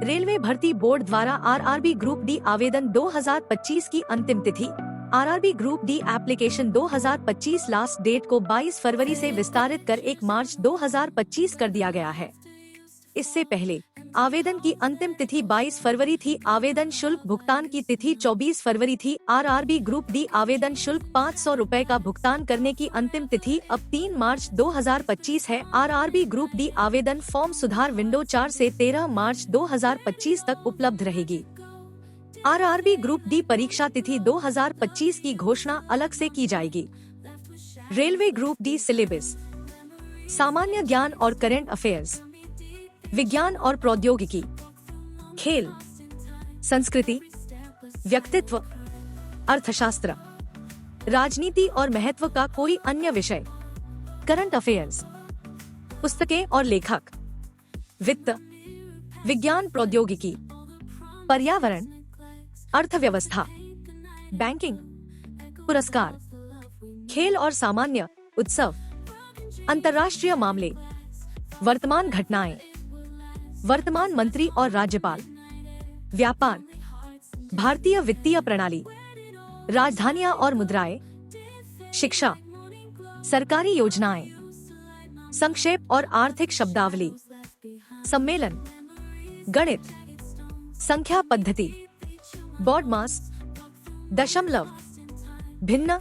Railway भर्ती board द्वारा RRB group D आवेदन 2025 की अंतिम तिथि। RRB group D application 2025 last date को 22 फरवरी से विस्तारित कर 1 मार्च 2025 कर दिया गया है। इससे पहले आवेदन की अंतिम तिथि 22 फरवरी थी। आवेदन शुल्क भुगतान की तिथि 24 फरवरी थी। आरआरबी ग्रुप डी आवेदन शुल्क 500 रुपए का भुगतान करने की अंतिम तिथि अब 3 मार्च 2025 है। आरआरबी ग्रुप डी आवेदन फॉर्म सुधार विंडो 4 से 13 मार्च 2025 तक उपलब्ध रहेगी। आरआरबी ग्रुप डी परीक्षा तिथि 2025 की घोषणा अलग से की जाएगी। रेलवे ग्रुप डी सिलेबस: सामान्य ज्ञान और करंट अफेयर्स, विज्ञान और प्रौद्योगिकी, खेल, संस्कृति, व्यक्तित्व, अर्थशास्त्र, राजनीति और महत्व का कोई अन्य विषय, करंट अफेयर्स, पुस्तकें और लेखक, वित्त, विज्ञान प्रौद्योगिकी, पर्यावरण, अर्थव्यवस्था, बैंकिंग, पुरस्कार, खेल और सामान्य, उत्सव, अंतर्राष्ट्रीय मामले, वर्तमान घटनाएं, वर्तमान मंत्री और राज्यपाल, व्यापार, भारतीय वित्तीय प्रणाली, राजधानियां और मुद्राएं, शिक्षा, सरकारी योजनाएं, संक्षेप और आर्थिक शब्दावली, सम्मेलन, गणित, संख्या पद्धति, बॉड मास, दशमलव, भिन्न,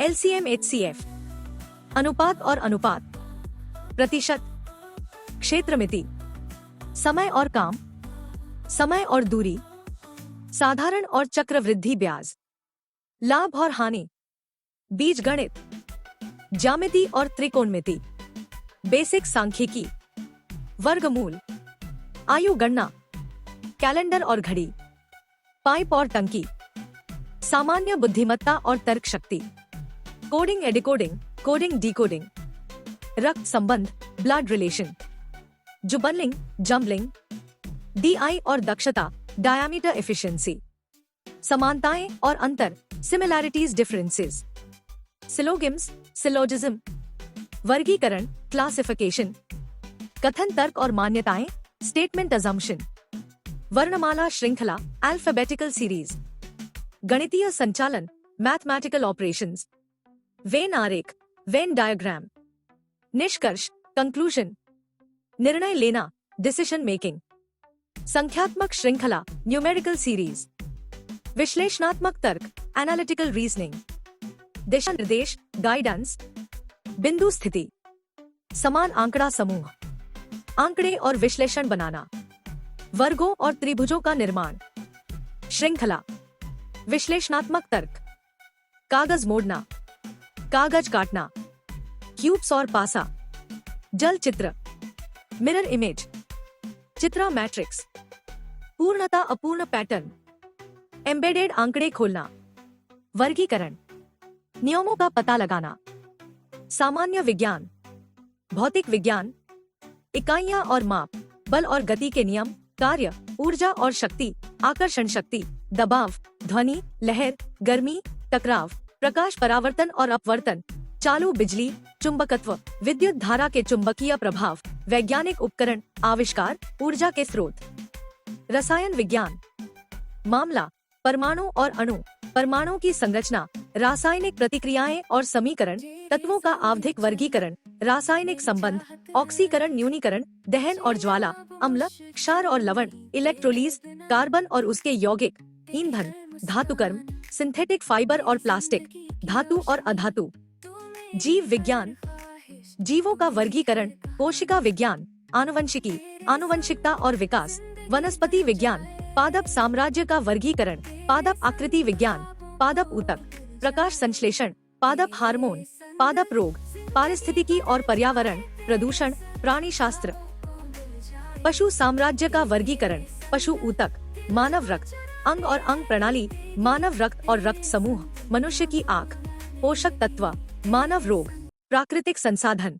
एलसीएम एचसीएफ, अनुपात और अनुपात, प्रतिशत, क्षेत्रमिति, समय और काम, समय और दूरी, साधारण और चक्रवृद्धि ब्याज, लाभ और हानि, बीजगणित, ज्यामिति और त्रिकोणमिति, बेसिक सांख्यिकी, वर्गमूल, आयु गणना, कैलेंडर और घड़ी, पाइप और टंकी, सामान्य बुद्धिमत्ता और तर्क शक्ति, कोडिंग एडिकोडिंग, कोडिंग डिकोडिंग, रक्त संबंध, ब्लड रिलेशन, जुबलिंग, जम्बलिंग, डीआई और दक्षता, डायामीटर एफिशिएंसी, समानताएं और अंतर, सिमिलैरिटीज डिफरेंसेस, सिलोगिम्स, सिलोजिज्म, वर्गीकरण, क्लासिफिकेशन, कथन तर्क और मान्यताएं, स्टेटमेंट अजम्पशन, वर्णमाला श्रृंखला, अल्फाबेटिकल सीरीज, गणितीय संचालन, मैथमेटिकल ऑपरेशंस, वेन आरेख, वेन डायग्राम, निष्कर्ष, कंक्लूजन, निर्णय लेना, डिसीजन मेकिंग, संख्यात्मक श्रृंखला, न्यूमेरिकल सीरीज, विश्लेषणात्मक तर्क, एनालिटिकल रीजनिंग, दिशा निर्देश, गाइडेंस, बिंदु स्थिति, समान आंकड़ा समूह, आंकड़े और विश्लेषण बनाना, वर्गों और त्रिभुजों का निर्माण, श्रृंखला, विश्लेषणात्मक तर्क, कागज मोड़ना, कागज काटना, क्यूब्स और पासा, जल चित्र, मिरर इमेज, चित्रा मैट्रिक्स, पूर्णता अपूर्ण पैटर्न, एम्बेडेड आंकड़े खोलना, वर्गीकरण, नियमों का पता लगाना, सामान्य विज्ञान, भौतिक विज्ञान, इकाइयां और माप, बल और गति के नियम, कार्य, ऊर्जा और शक्ति, आकर्षण शक्ति, दबाव, ध्वनि, लहर, गर्मी, टकराव, प्रकाश परावर्तन और अपवर्तन, चालू बिजली, चुंबकत्व, विद्युत धारा के चुंबकीय प्रभाव, वैज्ञानिक उपकरण, आविष्कार, ऊर्जा के स्रोत, रसायन विज्ञान, मामला, परमाणु और अणु, परमाणु की संरचना, रासायनिक प्रतिक्रियाएं और समीकरण, तत्वों का आवधिक वर्गीकरण, रासायनिक संबंध, ऑक्सीकरण, न्यूनीकरण, दहन और ज्वाला, अम्ल, क्षार और लवण, इलेक्ट्रोलीज, कार्बन और उसके यौगिक, ईंधन, धातुकर्म, सिंथेटिक फाइबर और प्लास्टिक, धातु और अधातु, जीव विज्ञान, जीवों का वर्गीकरण, कोशिका विज्ञान, आनुवंशिकी, आनुवंशिकता और विकास, वनस्पति विज्ञान, पादप साम्राज्य का वर्गीकरण, पादप आकृति विज्ञान, पादप ऊतक, प्रकाश संश्लेषण, पादप हार्मोन, पादप रोग, पारिस्थितिकी और पर्यावरण, प्रदूषण, प्राणी शास्त्र, पशु साम्राज्य का वर्गीकरण, पशु ऊतक, मानव रक्त, अंग और अंग प्रणाली, मानव रक्त और रक्त समूह, मनुष्य की आँख, पोषक तत्व, मानव रोग, प्राकृतिक संसाधन,